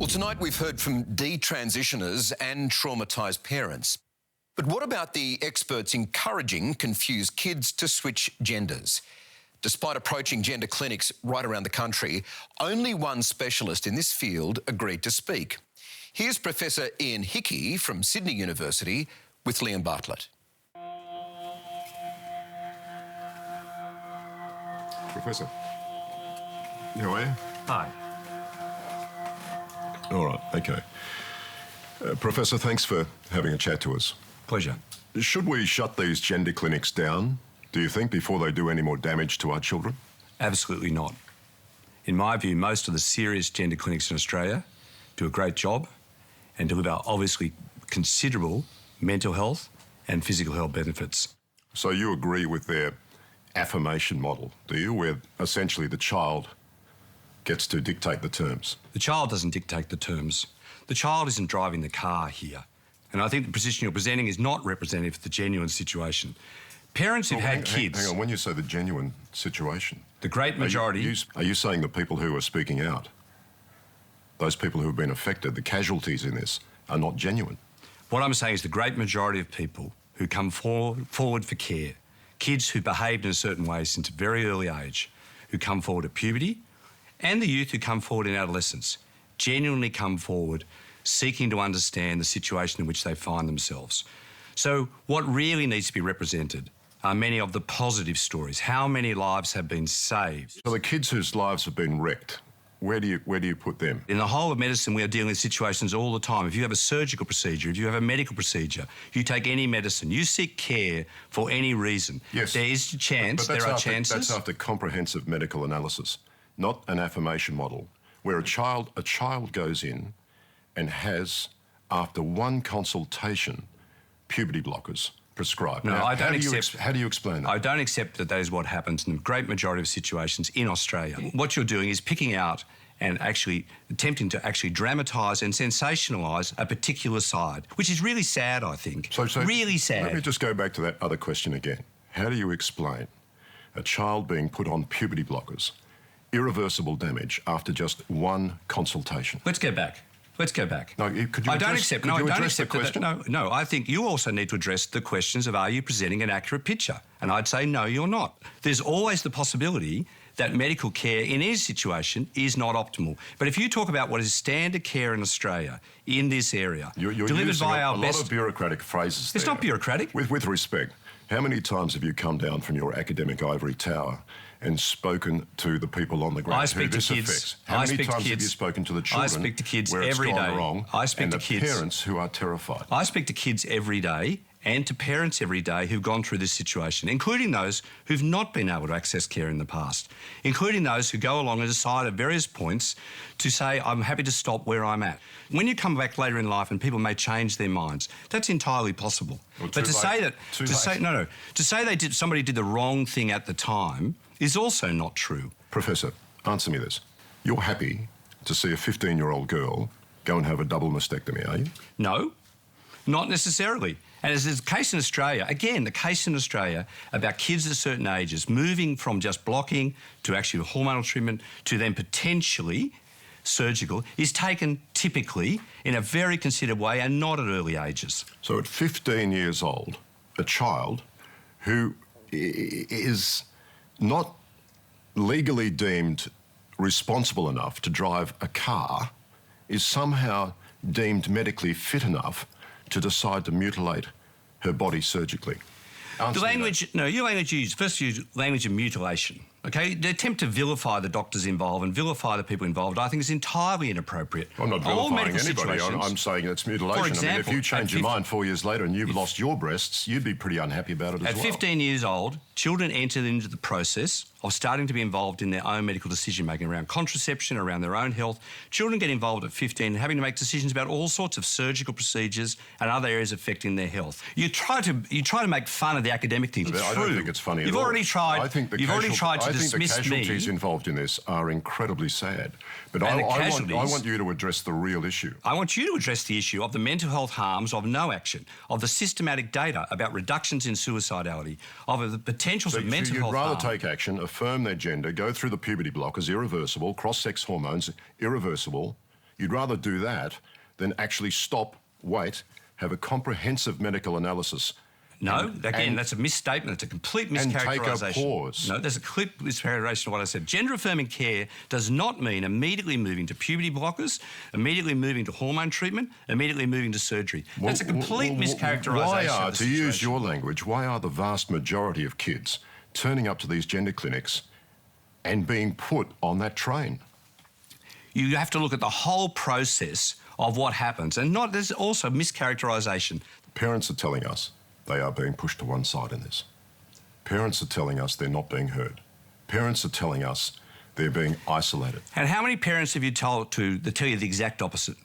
Well, tonight we've heard from detransitioners and traumatised parents. But what about the experts encouraging confused kids to switch genders? Despite approaching gender clinics right around the country, only one specialist in this field agreed to speak. Here's Professor Ian Hickie from Sydney University with Leon Bartlett. Professor, how are you? Hi. All right, OK. Professor, thanks for having a chat to us. Pleasure. Should we shut these gender clinics down, do you think, before they do any more damage to our children? Absolutely not. In my view, most of the serious gender clinics in Australia do a great job and deliver obviously considerable mental health and physical health benefits. So you agree with their affirmation model, do you, where essentially the child gets to dictate the terms? The child doesn't dictate the terms. The child isn't driving the car here. And I think the position you're presenting is not representative of the genuine situation. Parents who've had kids... Hang on, when you say the genuine situation... The great majority... Are you saying the people who are speaking out, those people who have been affected, the casualties in this, are not genuine? What I'm saying is the great majority of people who come forward for care, kids who behaved in a certain way since a very early age, who come forward at puberty, and the youth who come forward in adolescence, genuinely come forward seeking to understand the situation in which they find themselves. So what really needs to be represented are many of the positive stories. How many lives have been saved? So the kids whose lives have been wrecked, where do you put them? In the whole of medicine, we are dealing with situations all the time. If you have a surgical procedure, if you have a medical procedure, you take any medicine, you seek care for any reason. Yes. There is a chance, but there are chances. That's after comprehensive medical analysis, not an affirmation model, where a child goes in and has, after one consultation, puberty blockers prescribed. No, now, I don't accept... How do you explain that? I don't accept that is what happens in the great majority of situations in Australia. What you're doing is picking out and actually attempting to actually dramatise and sensationalise a particular side, which is really sad, I think. So really sad. Let me just go back to that other question again. How do you explain a child being put on puberty blockers, irreversible damage, after just one consultation? Let's go back. No, I don't accept the question. No, I think you also need to address the questions of, are you presenting an accurate picture? And I'd say, no, you're not. There's always the possibility that medical care in any situation is not optimal. But if you talk about what is standard care in Australia in this area, you're delivered using by our a lot of bureaucratic phrases there. It's not bureaucratic. With respect, how many times have you come down from your academic ivory tower and spoken to the people on the ground who this affects? How many times have you spoken to the children? I speak to kids where every it's day. gone wrong, I speak and to the kids, parents who are terrified? I speak to kids every day and to parents every day who've gone through this situation, including those who've not been able to access care in the past, including those who go along and decide at various points to say, I'm happy to stop where I'm at. When you come back later in life and people may change their minds, that's entirely possible. Well, but to say somebody did the wrong thing at the time is also not true. Professor, answer me this. You're happy to see a 15-year-old girl go and have a double mastectomy, are you? No, not necessarily. And as is the case in Australia, again, the case in Australia about kids at certain ages moving from just blocking to actually hormonal treatment to then potentially surgical is taken typically in a very considered way and not at early ages. So at 15 years old, a child who is not legally deemed responsible enough to drive a car is somehow deemed medically fit enough to decide to mutilate her body surgically. Your language used language of mutilation. Okay, the attempt to vilify the doctors involved and vilify the people involved, I think, is entirely inappropriate. I'm not vilifying anybody. I'm saying it's mutilation. For example, if you change your mind 4 years later and you've lost your breasts, you'd be pretty unhappy about it as well. At 15 years old, children enter into the process of starting to be involved in their own medical decision-making around contraception, around their own health. Children get involved at 15, having to make decisions about all sorts of surgical procedures and other areas affecting their health. You try to make fun of the academic things. I don't think it's funny at all. You've already tried to dismiss me. I think the casualties involved in this are incredibly sad. But I want you to address the real issue. I want you to address the issue of the mental health harms of no action, of the systematic data about reductions in suicidality, of the potentials of mental health harm. You'd rather take action, affirm their gender, go through the puberty blockers, irreversible, cross-sex hormones, irreversible. You'd rather do that than actually stop, wait, have a comprehensive medical analysis. No, that's a misstatement. It's a complete mischaracterisation. And take a pause. No, there's a complete mischaracterisation of what I said. Gender-affirming care does not mean immediately moving to puberty blockers, immediately moving to hormone treatment, immediately moving to surgery. That's a complete mischaracterisation of the situation. To use your language, why are the vast majority of kids turning up to these gender clinics and being put on that train? You have to look at the whole process of what happens. And there's also mischaracterisation. Parents are telling us they are being pushed to one side in this. Parents are telling us they're not being heard. Parents are telling us they're being isolated. And how many parents have you told that tell you the exact opposite?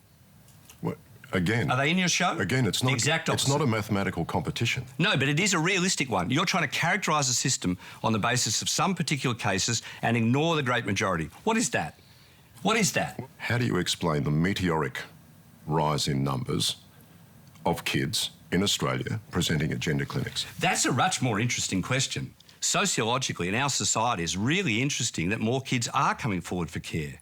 Well, again... Are they in your show? Again, it's not, the exact opposite. It's not a mathematical competition. No, but it is a realistic one. You're trying to characterise a system on the basis of some particular cases and ignore the great majority. What is that? What is that? How do you explain the meteoric rise in numbers of kids in Australia presenting at gender clinics? That's a much more interesting question. Sociologically, in our society, it's really interesting that more kids are coming forward for care.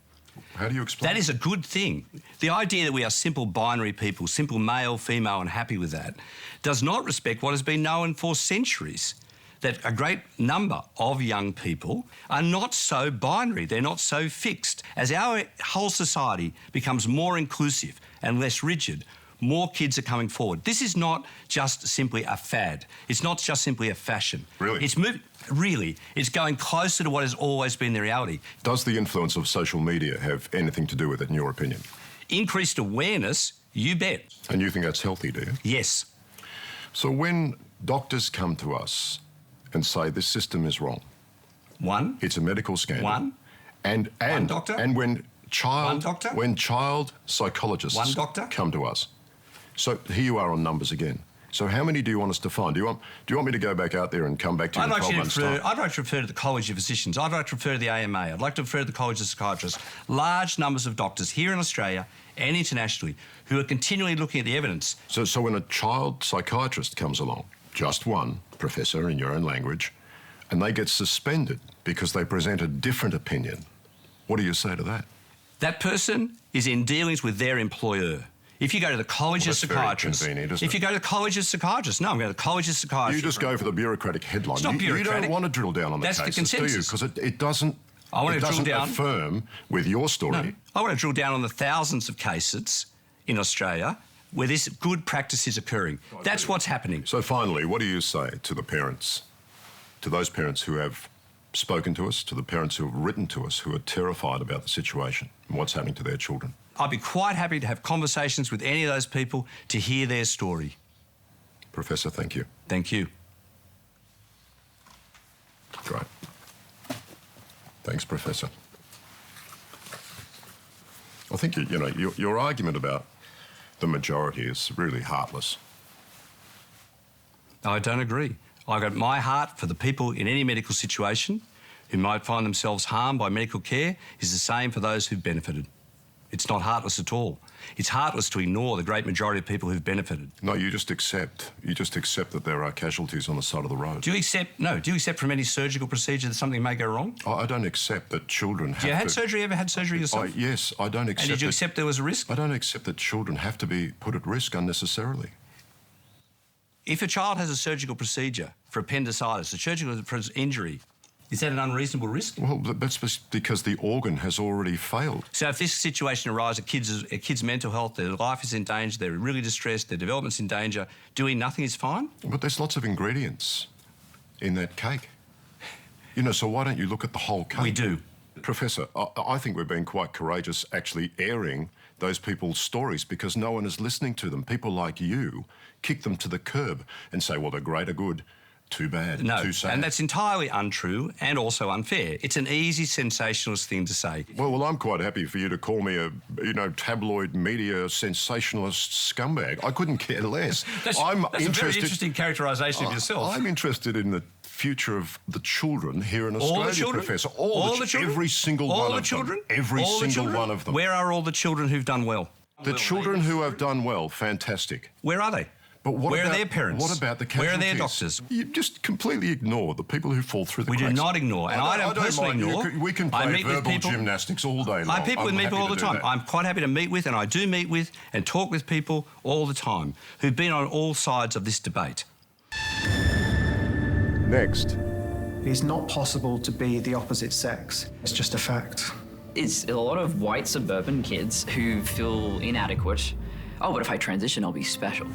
How do you explain that? Is a good thing. The idea that we are simple binary people, simple male, female, and happy with that, does not respect what has been known for centuries, that a great number of young people are not so binary, they're not so fixed. As our whole society becomes more inclusive and less rigid, more kids are coming forward. This is not just simply a fad. It's not just simply a fashion. Really? It's going closer to what has always been the reality. Does the influence of social media have anything to do with it, in your opinion? Increased awareness, you bet. And you think that's healthy, do you? Yes. So when doctors come to us and say this system is wrong. One. It's a medical scandal. One. And one doctor. And when child psychologists one doctor. come to us. So here you are on numbers again. So how many do you want us to find? Do you want me to go back out there and come back to you in 12 months' time? I'd like to refer to the College of Physicians. I'd like to refer to the AMA. I'd like to refer to the College of Psychiatrists. Large numbers of doctors here in Australia and internationally who are continually looking at the evidence. So when a child psychiatrist comes along, just one, Professor, in your own language, and they get suspended because they present a different opinion, what do you say to that? That person is in dealings with their employer. If you go to the College of Psychiatrists... Very convenient, isn't if you go to the College of Psychiatrists... No, I'm going to the College of Psychiatrists. You just go for the bureaucratic headline. It's not bureaucratic. You don't want to drill down on the cases, the consensus. do you? Because it doesn't... I want it to doesn't drill down. affirm with your story. No, I want to drill down on the thousands of cases in Australia where this good practice is occurring. That's what's happening. So finally, what do you say to the parents, to those parents who have spoken to us, to the parents who have written to us, who are terrified about the situation and what's happening to their children? I'd be quite happy to have conversations with any of those people to hear their story. Professor, thank you. Thank you. Great. Thanks, Professor. I think, your argument about the majority is really heartless. I don't agree. I've got my heart for the people in any medical situation who might find themselves harmed by medical care is the same for those who've benefited. It's not heartless at all. It's heartless to ignore the great majority of people who've benefited. No, you just accept. You just accept that there are casualties on the side of the road. Do you accept from any surgical procedure that something may go wrong? I don't accept that children have to... Ever had surgery yourself? Yes, I don't accept... And did you accept there was a risk? I don't accept that children have to be put at risk unnecessarily. If a child has a surgical procedure for appendicitis, a surgical for injury, is that an unreasonable risk? Well, that's because the organ has already failed. So if this situation arises, a kid's mental health, their life is in danger, they're really distressed, their development's in danger, doing nothing is fine? But there's lots of ingredients in that cake. So why don't you look at the whole cake? We do. Professor, I think we're being quite courageous actually airing those people's stories because no one is listening to them. People like you kick them to the curb and say, well, the greater good, too bad, too sad. And that's entirely untrue and also unfair. It's an easy sensationalist thing to say. Well, I'm quite happy for you to call me a, tabloid media sensationalist scumbag. I couldn't care less. That's a very interesting characterisation of yourself. I'm interested in the future of the children here in Australia, Professor. All the children? Every single one of them. Every single one of them. Where are all the children who've done well? The children who have done well, fantastic. Where are they? But Where are their parents? What about the Where casualties? are their doctors? You just completely ignore the people who fall through the We cracks. do not ignore, and I don't personally mind. ignore. We can I play meet with verbal people- gymnastics all day long. I have people I'm with happy people all to the do time. that. I'm quite happy to meet with, and I do meet with and talk with people all the time who've been on all sides of this debate. Next. It's not possible to be the opposite sex. It's just a fact. It's a lot of white suburban kids who feel inadequate. Oh, but if I transition, I'll be special.